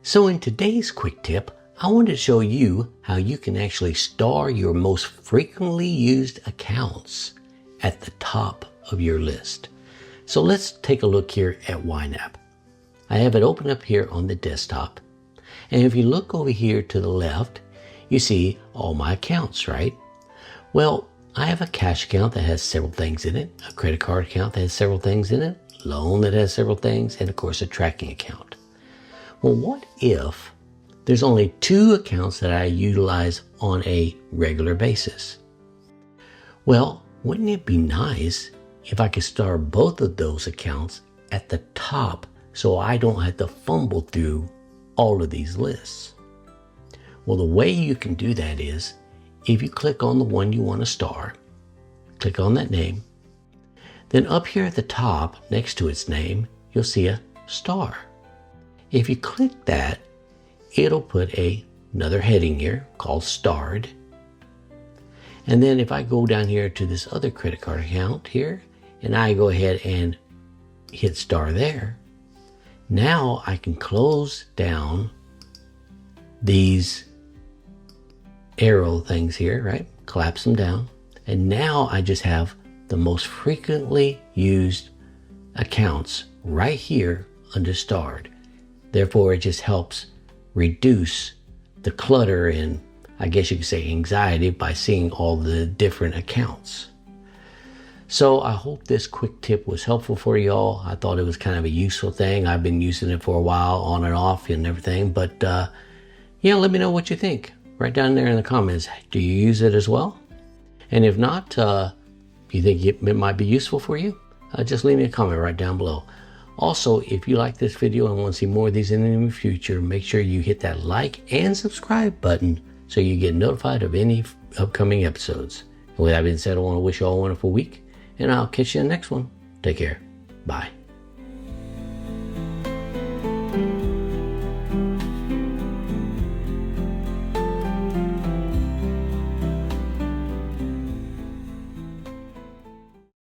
So in today's quick tip, I want to show you how you can actually star your most frequently used accounts at the top of your list. So let's take a look here at YNAB. I have it open up here on the desktop. And if you look over here to the left, you see all my accounts, right? Well, I have a cash account that has several things in it, a credit card account that has several things in it, loan that has several things, and of course a tracking account. Well, what if there's only 2 accounts that I utilize on a regular basis? Well, wouldn't it be nice if I could star both of those accounts at the top so I don't have to fumble through all of these lists? Well, the way you can do that is if you click on the one you want to star, click on that name, then up here at the top next to its name, you'll see a star. If you click that, it'll put another heading here called starred. And then if I go down here to this other credit card account here, and I go ahead and hit star there, now I can close down these arrow things here, right? Collapse them down. And now I just have the most frequently used accounts right here under starred. Therefore, it just helps reduce the clutter and I guess you could say anxiety by seeing all the different accounts. So I hope this quick tip was helpful for y'all. I thought it was kind of a useful thing. I've been using it for a while on and off and everything, but yeah, let me know what you think. Right down there in the comments, do you use it as well? And if not, you think it might be useful for you? Just leave me a comment right down below. Also, if you like this video and want to see more of these in the near future, make sure you hit that like and subscribe button so you get notified of any upcoming episodes. And with that being said, I want to wish you all a wonderful week, and I'll catch you in the next one. Take care. Bye.